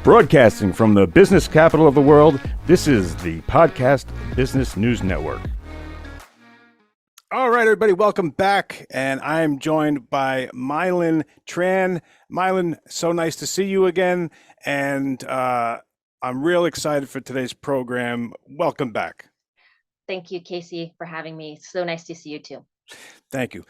Broadcasting from the business capital of the world, this is the Podcast Business News Network. All right, everybody, welcome back. And I'm joined by Mylinh Tran. Mylinh, so nice to see you again. And I'm real excited for today's program. Welcome back. Thank you, KC, for having me. So nice to see you too. Thank you.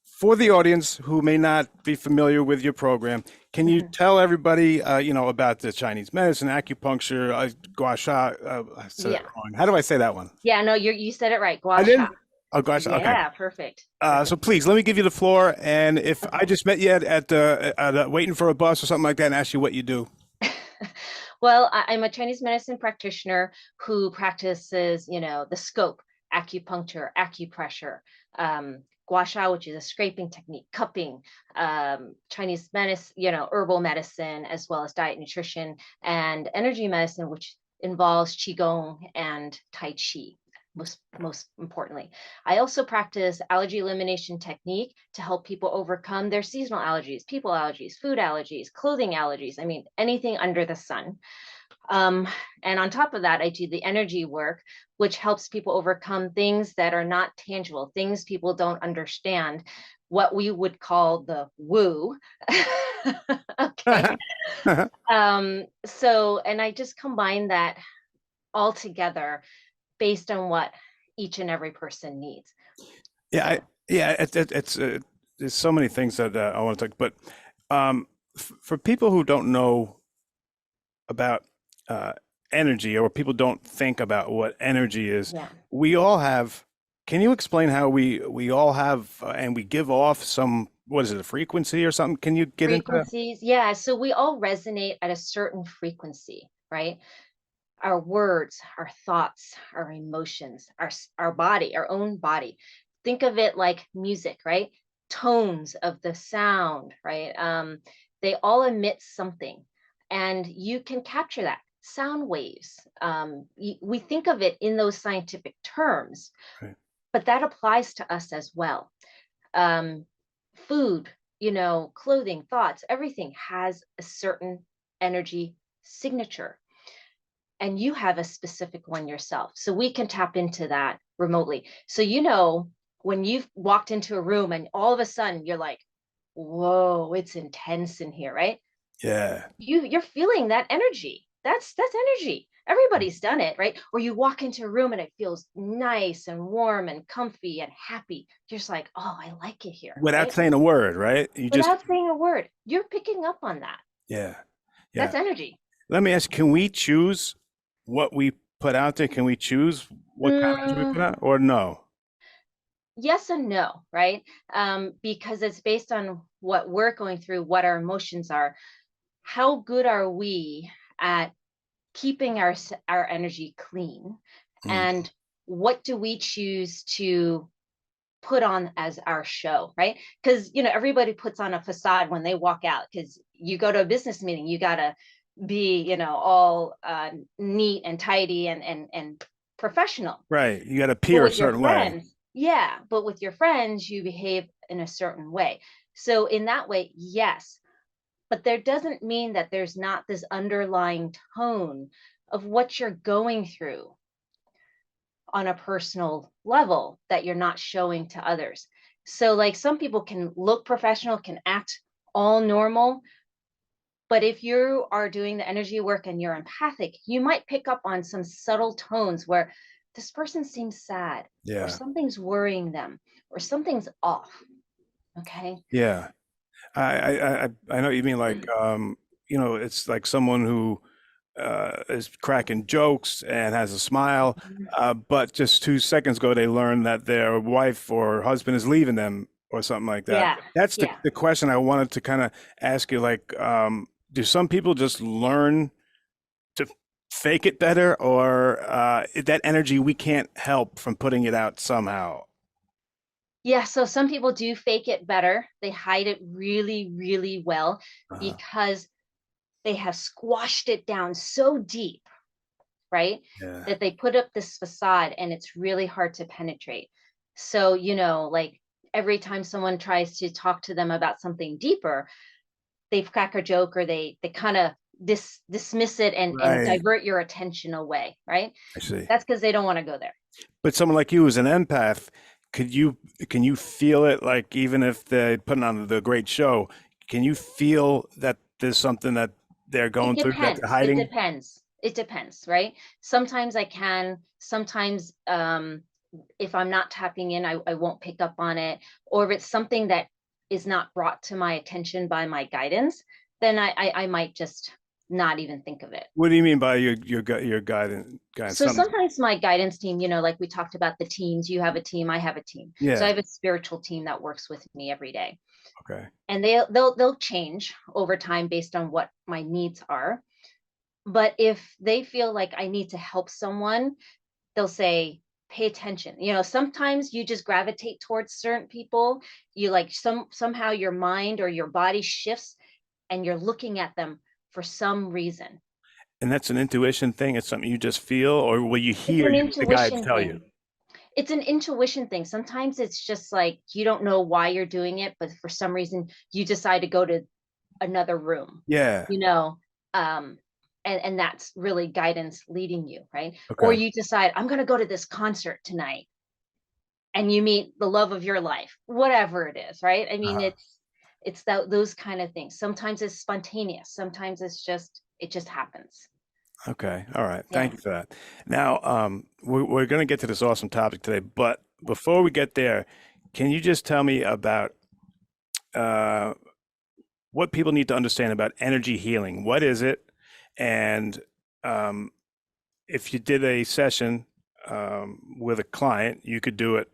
For the audience who may not be familiar with your program, can you tell everybody, about the Chinese medicine, acupuncture, gua sha? I said it wrong. How do I say that one? Yeah, no, you said it right. Gua I did? sha. Oh, gua sha. Okay. Yeah, perfect. So please, let me give you the floor. And if I just met you at waiting for a bus or something like that and ask you what you do. Well, I'm a Chinese medicine practitioner who practices, the scope, acupuncture, acupressure, gua sha, which is a scraping technique, cupping, Chinese medicine, herbal medicine, as well as diet, nutrition, and energy medicine, which involves qigong and tai chi. Most importantly, I also practice allergy elimination technique to help people overcome their seasonal allergies, people allergies, food allergies, clothing allergies. I mean, anything under the sun. And on top of that, I do the energy work, which helps people overcome things that are not tangible, things people don't understand, what we would call the woo. Okay. And I just combine that all together based on what each and every person needs. It's there's so many things that I want to talk, but for people who don't know about energy, or people don't think about what energy is, we all have. Can you explain how we all have and we give off some, what is it, a frequency or something? Can you get into that? Frequencies? Yeah, so we all resonate at a certain frequency, right? Our words, our thoughts, our emotions, our body, our own body. Think of it like music, right? Tones of the sound, right? They all emit something, and you can capture that. Sound waves. We think of it in those scientific terms, Right. but that applies to us as well. Food, clothing, thoughts, everything has a certain energy signature. And you have a specific one yourself. So we can tap into that remotely. So, when you've walked into a room and all of a sudden you're like, whoa, it's intense in here, right? Yeah. You're feeling that energy. That's energy. Everybody's done it, right? Or you walk into a room and it feels nice and warm and comfy and happy. You're just like, oh, I like it here. Without right? saying a word, right? Without saying a word. You're picking up on that. Yeah. That's energy. Let me ask, can we choose what we put out there? Can we choose what kind of energy we put out, or no? Yes and no, right? Because it's based on what we're going through, what our emotions are. How good are we at keeping our energy clean? And what do we choose to put on as our show, right? Because, everybody puts on a facade when they walk out, because you go to a business meeting, you got to be, all neat and tidy and professional. Right. You got to appear a certain way. Yeah, but with your friends, you behave in a certain way. So in that way, yes, but there doesn't mean that there's not this underlying tone of what you're going through on a personal level that you're not showing to others. So like some people can look professional, can act all normal, but if you are doing the energy work and you're empathic, you might pick up on some subtle tones where this person seems sad, or something's worrying them, or something's off. Okay. Yeah. I know what you mean. Like, it's like someone who is cracking jokes and has a smile, but just 2 seconds ago they learned that their wife or husband is leaving them or something like that. Yeah. That's the question I wanted to kind of ask you. Like, do some people just learn to fake it better, or that energy we can't help from putting it out somehow? Yeah, so some people do fake it better. They hide it really, really well because they have squashed it down so deep, right? Yeah. That they put up this facade and it's really hard to penetrate. So, like every time someone tries to talk to them about something deeper, they crack a joke, or they kind of dismiss it and Right. divert your attention away, right? I see. That's because they don't want to go there. But someone like you who's an empath, could you can you feel it like even if they're putting on the great show, can you feel that there's something that they're It going through that they're depends. It hiding? depends. It depends, right? Sometimes I can, sometimes if I'm not tapping in, I won't pick up on it. Or if it's something that is not brought to my attention by my guidance, then I might just not even think of it. What do you mean by your guidance? So Something. sometimes my guidance team, like we talked about the teams, you have a team, I have a team. So I Yeah. have a spiritual team that works with me every day. Okay. And they'll change over time based on what my needs are. But if they feel like I need to help someone, they'll say, pay attention. Sometimes you just gravitate towards certain people. You like somehow your mind or your body shifts and you're looking at them for some reason. And that's an intuition thing. It's something you just feel, or will you It's hear an the guides intuition tell you? thing. It's an intuition thing. Sometimes it's just like you don't know why you're doing it, but for some reason you decide to go to another room, Yeah. you know, um, and that's really guidance leading you, right? Or Okay. you decide, I'm going to go to this concert tonight, and you meet the love of your life, whatever it is, right? I mean, Uh-huh. it's those kind of things. Sometimes it's spontaneous. Sometimes it just happens. Okay. All right. Yeah. Thank you for that. Now, we're going to get to this awesome topic today, but before we get there, can you just tell me about uh, what people need to understand about energy healing? What is it? And um, if you did a session with a client, you could do it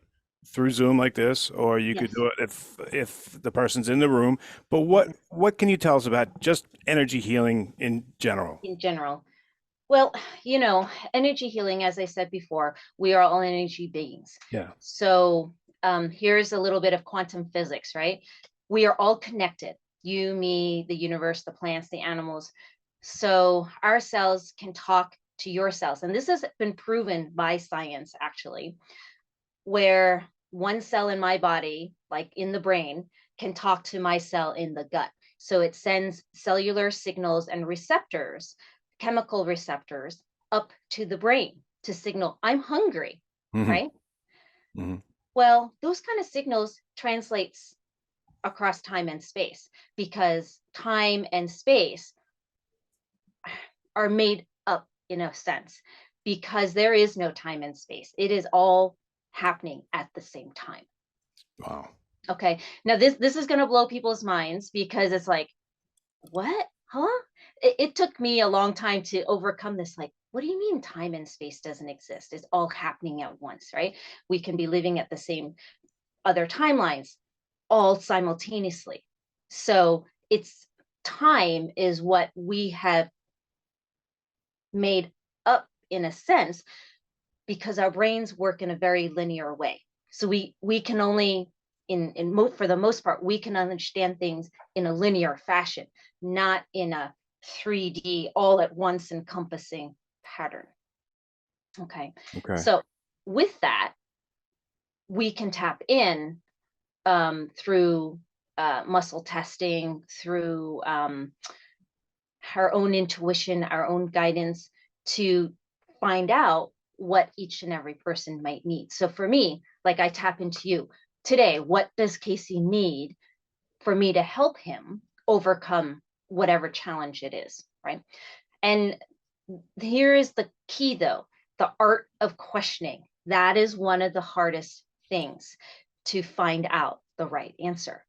through Zoom like this, or you could Yes. do it if the person's in the room. But Mhm. what can you tell us about just energy healing in general? In general. Well, energy healing, as I said before, we are all energy beings. Yeah. So here's a little bit of quantum physics, right? We are all connected. You, me, the universe, the plants, the animals. So our cells can talk to your cells. And this has been proven by science, actually, where one cell in my body, like in the brain, can talk to my cell in the gut. So it sends cellular signals and receptors, chemical receptors, up to the brain to signal, I'm hungry, Hmm. right? Hmm. Well, those kind of signals translates across time and space because time and space are made up in a sense because there is no time and space. It is all happening at the same time. Wow. Okay. Now this is going to blow people's minds because it's like, what? Huh? It took me a long time to overcome this. Like, what do you mean time and space doesn't exist? It's all happening at once, right? We can be living at the same other timelines all simultaneously. So it's time is what we have made up in a sense because our brains work in a very linear way. So we can only for the most part we can understand things in a linear fashion, not in a 3D all at once encompassing pattern. Okay. Okay. So with that, we can tap in through muscle testing, through our own intuition, our own guidance to find out what each and every person might need. So for me, like I tap into you today, what does Casey need for me to help him overcome whatever challenge it is, right? And here is the key though, the art of questioning. That is one of the hardest things to find out the right answer.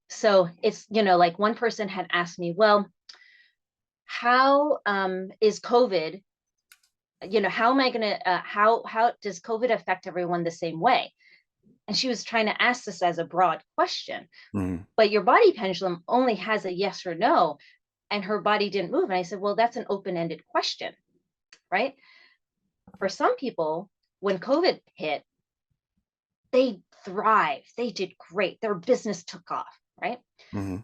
So it's, like one person had asked me, well, how is COVID, how am I going to, how does COVID affect everyone the same way? And she was trying to ask this as a broad question, Hmm. but your body pendulum only has a yes or no, and her body didn't move. And I said, well, that's an open-ended question, right? For some people, when COVID hit, they thrived, they did great, their business took off, right? Hmm.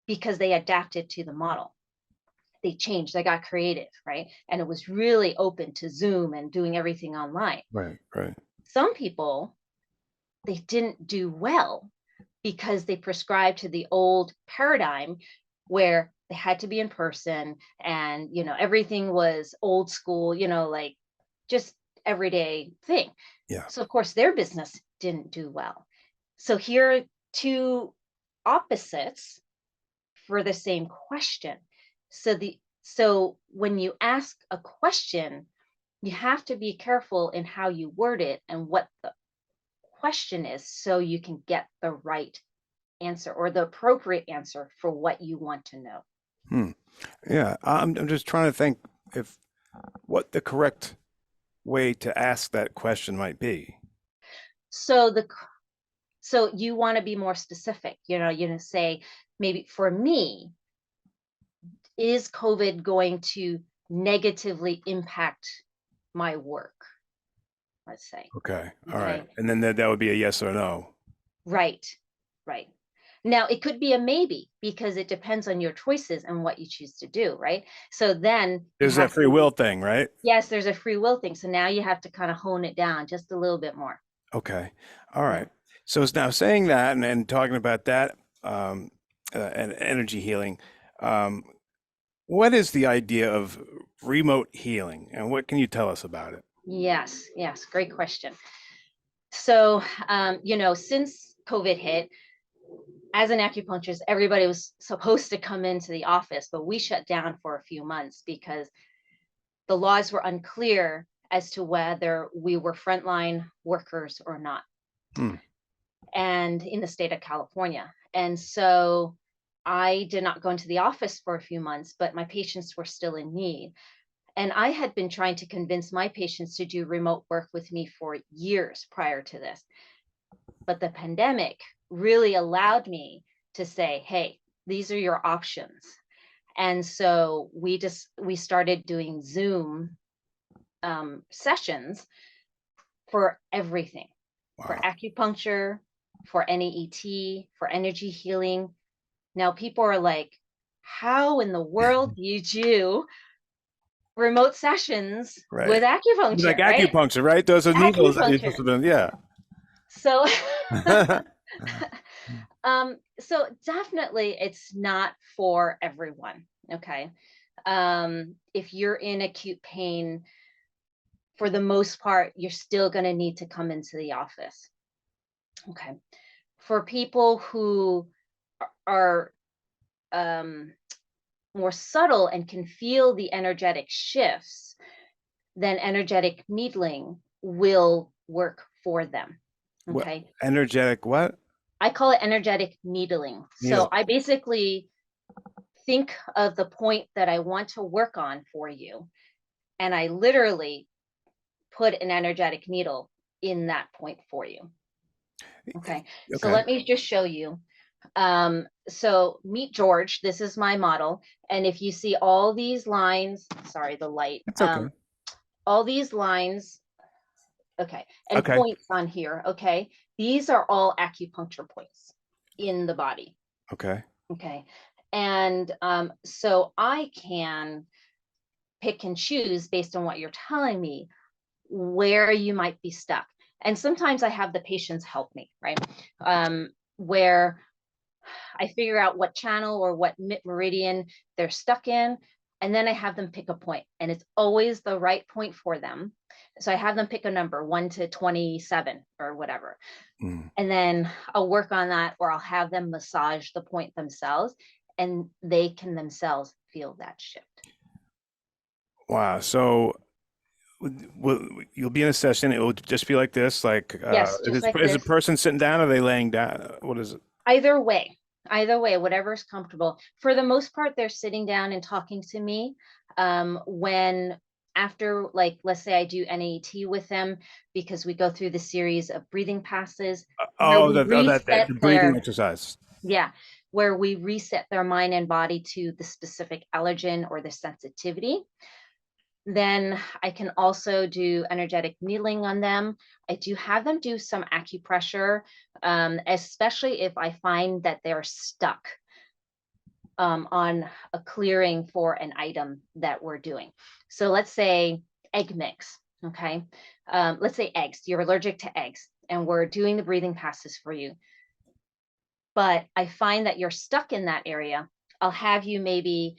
Because they adapted to the model. They changed, they got creative, right? And it was really open to Zoom and doing everything online. Right. Right. Some people, they didn't do well because they prescribed to the old paradigm where they had to be in person, and everything was old school, like just everyday thing. Yeah. So of course their business didn't do well. So here are two opposites for the same question. So when you ask a question, you have to be careful in how you word it and what the question is, so you can get the right answer or the appropriate answer for what you want to know. Hmm. Yeah. I'm just trying to think if what the correct way to ask that question might be. So so you want to be more specific, say, maybe for me, is COVID going to negatively impact my work? Let's say. Okay. All right. Okay. And then that would be a yes or no. Right. Right. Now it could be a maybe, because it depends on your choices and what you choose to do, right? So then you There's that have free to, will thing, right? yes, there's a free will thing. So now you have to kind of hone it down just a little bit more. Okay. All Yeah. right. So it's now saying that and talking about that and energy healing. Um, what is the idea of remote healing, and what can you tell us about it? Yes. Yes. Great question. So, since COVID hit, as an acupuncturist, everybody was supposed to come into the office, but we shut down for a few months because the laws were unclear as to whether we were frontline workers or not, Hmm. and in the state of California. And so I did not go into the office for a few months, but my patients were still in need. And I had been trying to convince my patients to do remote work with me for years prior to this. But the pandemic really allowed me to say, hey, these are your options. And so we started doing Zoom sessions for everything, for Wow. acupuncture, for NAET, for energy healing. Now people are like, how in the world do you do remote sessions Right. with Like acupuncture, right? acupuncture, right? Those are needles that you're supposed Acupuncture. to do. Yeah. So so definitely it's not for everyone. Okay. If you're in acute pain, for the most part, you're still going to need to come into the office. Okay. For people who are more subtle and can feel the energetic shifts, then energetic needling will work for them. What Okay. energetic? What I call it energetic needling. So needle? I basically think of the point that I want to work on for you, and I literally put an energetic needle in that point for you. Okay. So Okay. let me just show you. So meet George. This is my model. And if you see all these lines, sorry, the light, It's okay. all these lines, okay, and Okay. points on here, okay, these are all acupuncture points in the body. Okay. Okay. And so I can pick and choose based on what you're telling me where you might be stuck. And sometimes I have the patients help me, right? Where I figure out what channel or what meridian they're stuck in, and then I have them pick a point, and it's always the right point for them. So I have them pick a number 1 to 27 or whatever. Mm. And then I'll work on that, or I'll have them massage the point themselves, and they can themselves feel that shift. Wow. So you'll be in a session. It will just be like this. Like, Yes, just like is a this. person sitting down? Or are they laying down? What is it? Either way, whatever is comfortable. For the most part, they're sitting down and talking to me. When after, like, let's say I do NAET with them, because we go through the series of breathing passes where Oh, we reset the breathing their, exercise. yeah, where we reset their mind and body to the specific allergen or the sensitivity. Then I can also do energetic needling on them. I do have them do some acupressure, especially if I find that they're stuck on a clearing for an item that we're doing. So let's say egg mix, okay? Let's say eggs, you're allergic to eggs, and we're doing the breathing passes for you. But I find that you're stuck in that area. I'll have you maybe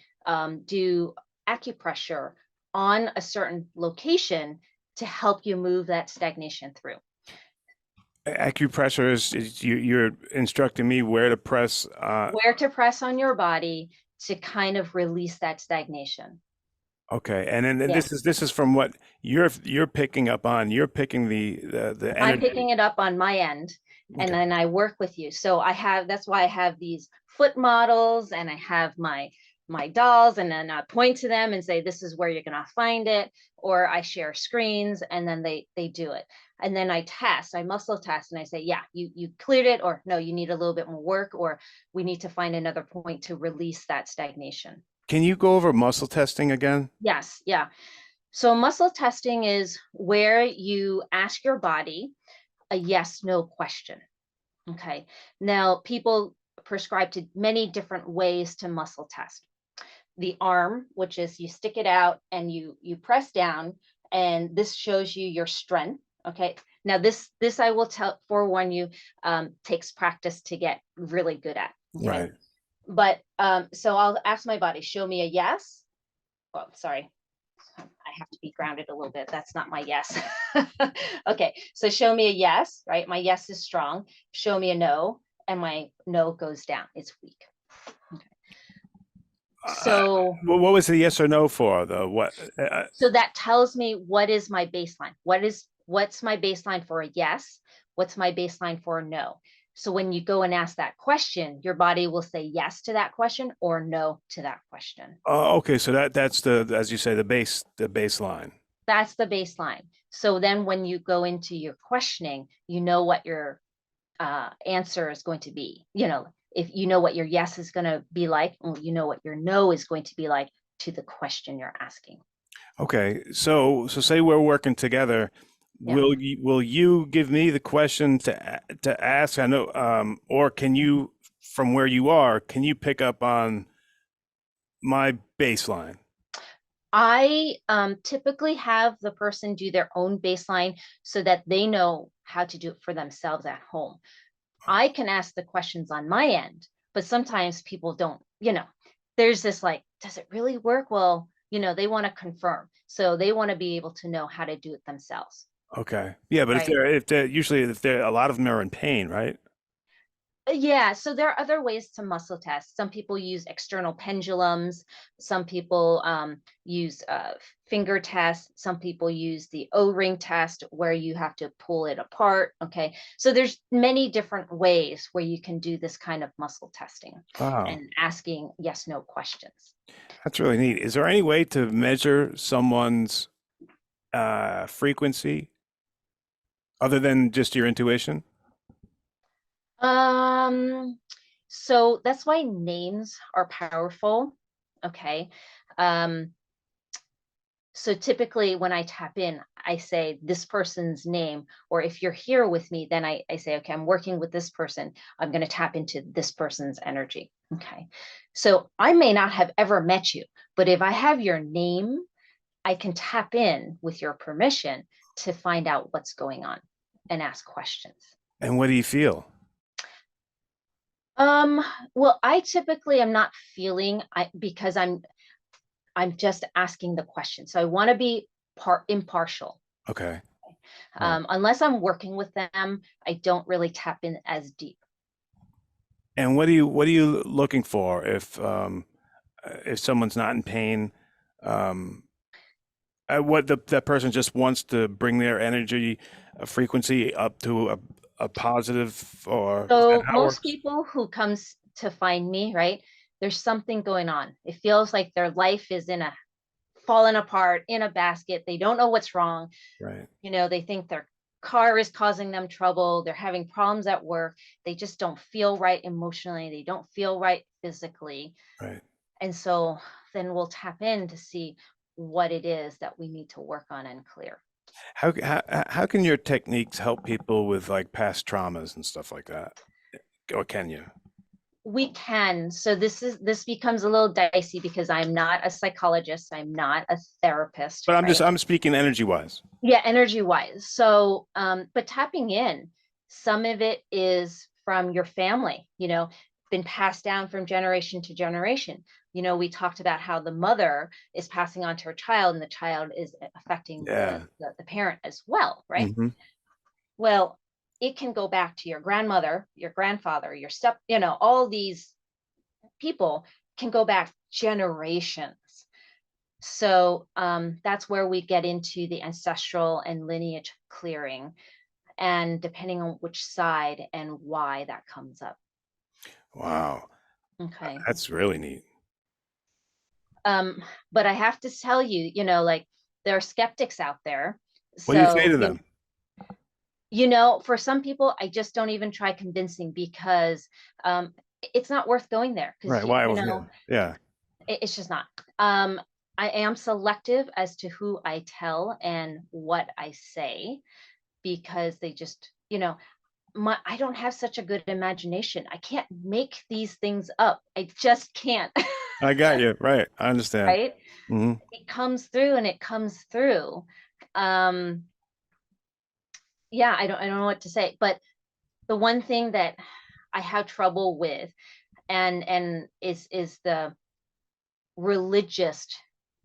do acupressure on a certain location to help you move that stagnation through. Acupressure is you're instructing me where to press. Where to press on your body to kind of release that stagnation. Okay, and then Yeah. this is from what you're picking up on. You're picking the I'm energy. picking it up on my end, and Okay. then I work with you. So that's why I have these foot models, and I have my dolls, and then I point to them and say, this is where you're gonna find it, or I share screens, and then they do it. And then I muscle test, and I say, yeah, you cleared it, or no, you need a little bit more work, or we need to find another point to release that stagnation. Can you go over muscle testing again? Yes, yeah. So muscle testing is where you ask your body a yes no question. Okay. Now, people prescribe to many different ways to muscle test. The arm, which is you stick it out and you press down, and this shows you your strength. Okay. Now, this I will forewarn you, takes practice to get really good at. Okay. Right. But so I'll ask my body, show me a yes. Oh, sorry. I have to be grounded a little bit. That's not my yes. Okay, so show me a yes, right? My yes is strong. Show me a no, and my no goes down. It's weak. Okay. So, Well, what was the yes or no for though? What? so that tells me what is my baseline. What's my baseline for a yes? What's my baseline for a no? So when you go and ask that question, your body will say yes to that question or no to that question. Okay, so that's as you say the baseline. That's the baseline. So then when you go into your questioning, you know what your answer is going to be. If you know what your yes is going to be like, you know what your no is going to be like to the question you're asking. Okay, so say we're working together. Yeah. Will you give me the question to ask? I know, or can you, from where you are, can you pick up on my baseline? I typically have the person do their own baseline so that they know how to do it for themselves at home. I can ask the questions on my end, but sometimes people don't, there's this like, does it really work? Well, they want to confirm. So they want to be able to know how to do it themselves, Okay, yeah, but right? if they're usually if they're a lot of them are in pain, right? Yeah, so there are other ways to muscle test. Some people use external pendulums. Some people use finger tests. Some people use the O-ring test where you have to pull it apart. Okay, so there's many different ways where you can do this kind of muscle testing Wow, and asking yes/no questions. that's really neat. Is there any way to measure someone's frequency other than just your intuition? Um, so that's why names are powerful. Okay. Um, So typically when I tap in, I say this person's name, or if you're here with me, then I say, okay, I'm working with this person. I'm going to tap into this person's energy. Okay. So I may not have ever met you, but if I have your name, I can tap in with your permission to find out what's going on and ask questions. And what do you feel? Um, well, I typically am not feeling because I'm just asking the question. So I want to be impartial. Okay. Right. Unless I'm working with them, I don't really tap in as deep. And what are you looking for if someone's not in pain? Um, what that person just wants to bring their energy frequency up to a positive, or is that So how it most works? people who comes to find me, right, there's something going on. It feels like their life is in a falling apart in a basket. They don't know what's wrong. Right. They think their car is causing them trouble. They're having problems at work. They just don't feel right emotionally. They don't feel right physically. Right. And so then we'll tap in to see what it is that we need to work on and clear. How can your techniques help people with like past traumas and stuff like that? Or can you? We can. So this becomes a little dicey because I'm not a psychologist. I'm not a therapist, But right? I'm speaking energy wise. Yeah, energy wise. So, but tapping in, some of it is from your family, been passed down from generation to generation. We talked about how the mother is passing on to her child, and the child is affecting Yeah. the parent as well, right? Hmm. Well, it can go back to your grandmother, your grandfather, your all these people can go back generations. So that's where we get into the ancestral and lineage clearing, and depending on which side and why that comes up. Wow. Okay. That's really neat. But I have to tell you, like, there are skeptics out there. What do you say So, to them? for some people, I just don't even try convincing, because it's not worth going there, because Right. Why? Yeah. Yeah. it's just not. I am selective as to who I tell and what I say, because they just, I don't have such a good imagination. I can't make these things up. I just can't. I got you. Right. I understand. Right? Hmm. It comes through, and it comes through. Um, yeah, I don't know what to say, but the one thing that I have trouble with, and is the religious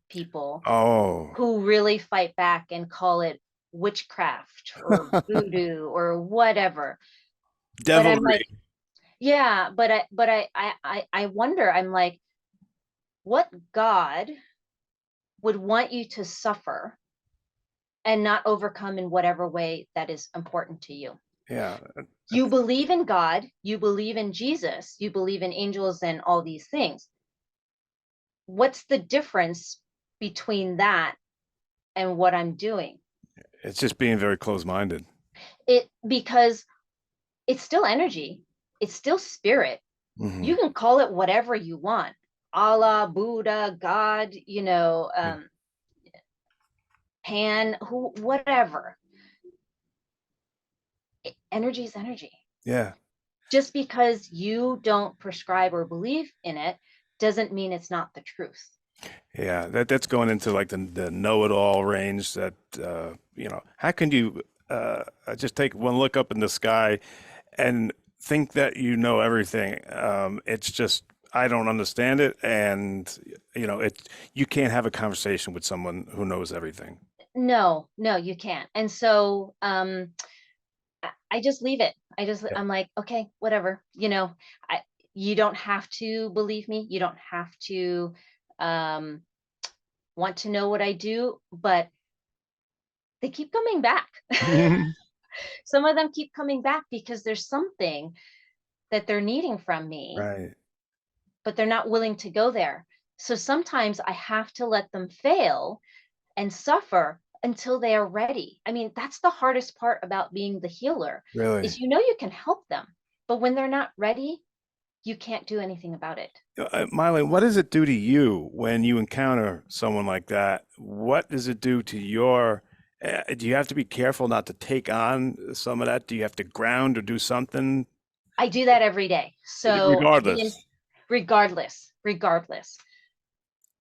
people Oh, who really fight back and call it witchcraft or voodoo or whatever. But I'm like, devilry. yeah, but I wonder, I'm like, what God would want you to suffer and not overcome in whatever way that is important to you? Yeah. You believe in God, you believe in Jesus, you believe in angels and all these things. What's the difference between that and what I'm doing? It's just being very close-minded. Because it's still energy, it's still spirit. Hmm. You can call it whatever you want. Allah, Buddha, God, Pan, who, whatever. Energy is energy. Yeah. Just because you don't prescribe or believe in it doesn't mean it's not the truth. Yeah. That's going into like the know-it-all range that how can you just take one look up in the sky and think that you know everything? It's just I don't understand it, and you can't have a conversation with someone who knows everything. No, no, you can't. And so I just leave it. Yeah. I'm like, okay, whatever. I, you don't have to believe me. You don't have to um, want to know what I do, but they keep coming back. Some of them keep coming back because there's something that they're needing from me, Right. but they're not willing to go there. So sometimes I have to let them fail and suffer until they are ready. I mean, that's the hardest part about being the healer, Really. is you can help them, but when they're not ready, you can't do anything about it. Mylin, what does it do to you when you encounter someone like that? What does it do to do you have to be careful not to take on some of that? Do you have to ground or do something I do that every day. So regardless? regardless.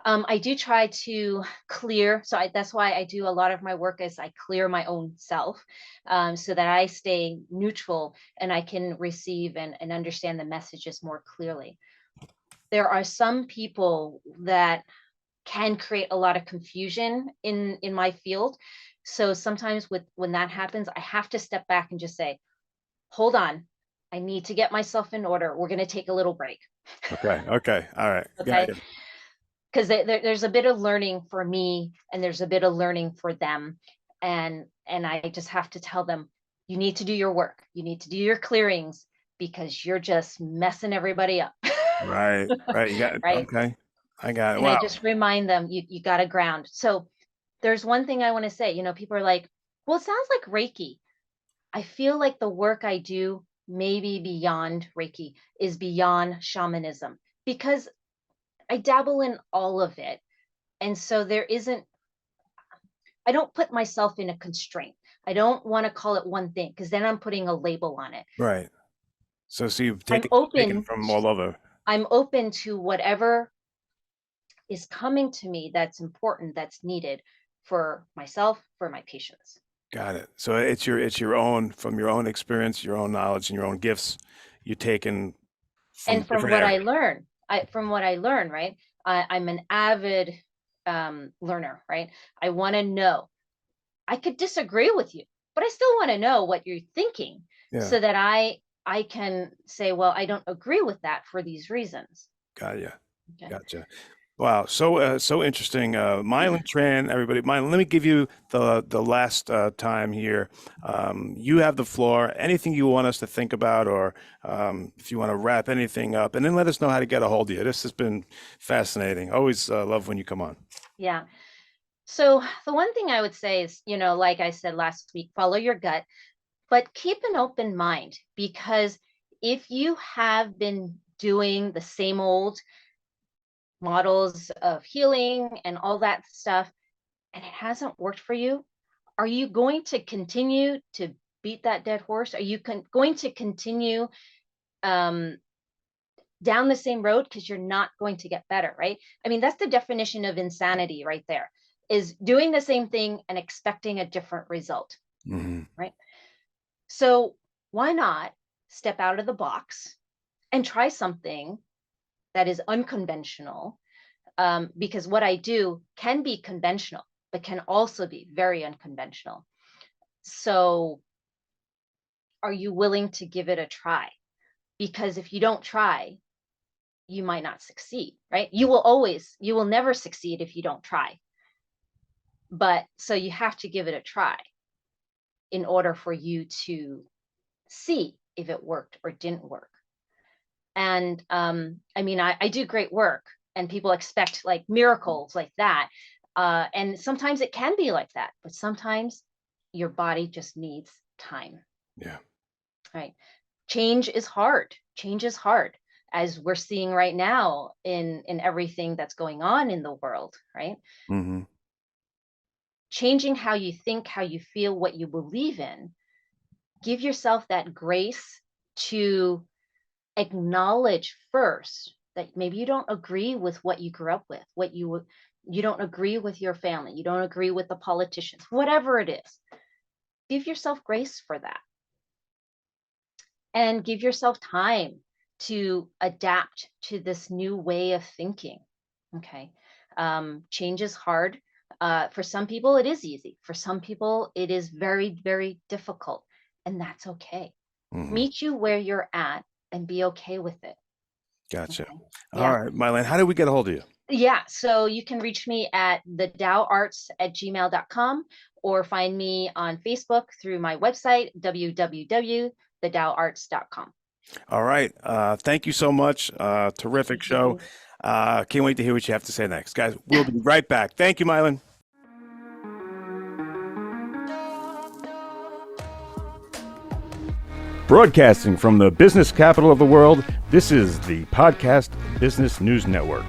I do try to clear. So that's why I do a lot of my work is I clear my own self, so that I stay neutral and I can receive and understand the messages more clearly. There are some people that can create a lot of confusion in my field. So sometimes when that happens, I have to step back and just say, hold on, I need to get myself in order. We're going to take a little break. Okay. Okay. All right. Got Okay. you. Because there's a bit of learning for me and there's a bit of learning for them. And I just have to tell them, you need to do your work. You need to do your clearings, because you're just messing everybody up. Right. Right. You got it. Right. Okay. I got it. And I Wow. just remind them, you got to ground. So there's one thing I want to say. People are like, well, it sounds like Reiki. I feel like the work I do, maybe beyond Reiki, is beyond shamanism, because I dabble in all of it. And so I don't put myself in a constraint. I don't want to call it one thing, because then I'm putting a label on it. Right. So you've I'm taken open. from all over. I'm open to whatever is coming to me that's important, that's needed for myself, for my patients. Got it. So it's your own from your own experience, your own knowledge, and your own gifts. You taken from And from different what I areas. learn, right? I'm an avid learner, right? I want to know. I could disagree with you, but I still want to know what you're thinking Yeah. so that I can say, well, I don't agree with that for these reasons. Got you. Okay. Gotcha. Wow, so interesting. Mylin Tran, everybody. Mylin, let me give you the last time here. You have the floor. Anything you want us to think about, or if you want to wrap anything up, and then let us know how to get a hold of you. This has been fascinating. Always love when you come on. Yeah. So the one thing I would say is, like I said last week, follow your gut, but keep an open mind, because if you have been doing the same old models of healing and all that stuff, and it hasn't worked for you, are you going to continue to beat that dead horse? Are you going to continue um, down the same road because you're not going to get better, right? I mean, that's the definition of insanity right there, is doing the same thing and expecting a different result, Hmm. right? So why not step out of the box and try something that is unconventional? Because what I do can be conventional, but can also be very unconventional. So are you willing to give it a try? Because if you don't try, you might not succeed, right? You will never succeed if you don't try. But so you have to give it a try in order for you to see if it worked or didn't work. And I mean, I do great work, and people expect like miracles like that. And sometimes it can be like that, but sometimes your body just needs time, Yeah. right? Change is hard. Change is hard, as we're seeing right now in everything that's going on in the world, right? Hmm. Changing how you think, how you feel, what you believe in. Give yourself that grace to acknowledge first that maybe you don't agree with what you grew up with, you don't agree with your family, you don't agree with the politicians, whatever it is. Give yourself grace for that, and give yourself time to adapt to this new way of thinking. Okay. Change is hard. For some people, it is easy. For some people, it is very, very difficult. And that's okay. Hmm. Meet you where you're at and be okay with it. Gotcha. Okay. All Yeah. right, Mylin, how do we get a hold of you? Yeah. So you can reach me at thedaoarts@gmail.com, or find me on Facebook through my website, www.thedaoarts.com. All right. Thank you so much. Terrific Thank show. you. Can't wait to hear what you have to say next. Guys, we'll be right back. Thank you, Mylin. Broadcasting from the business capital of the world, this is the Podcast Business News Network.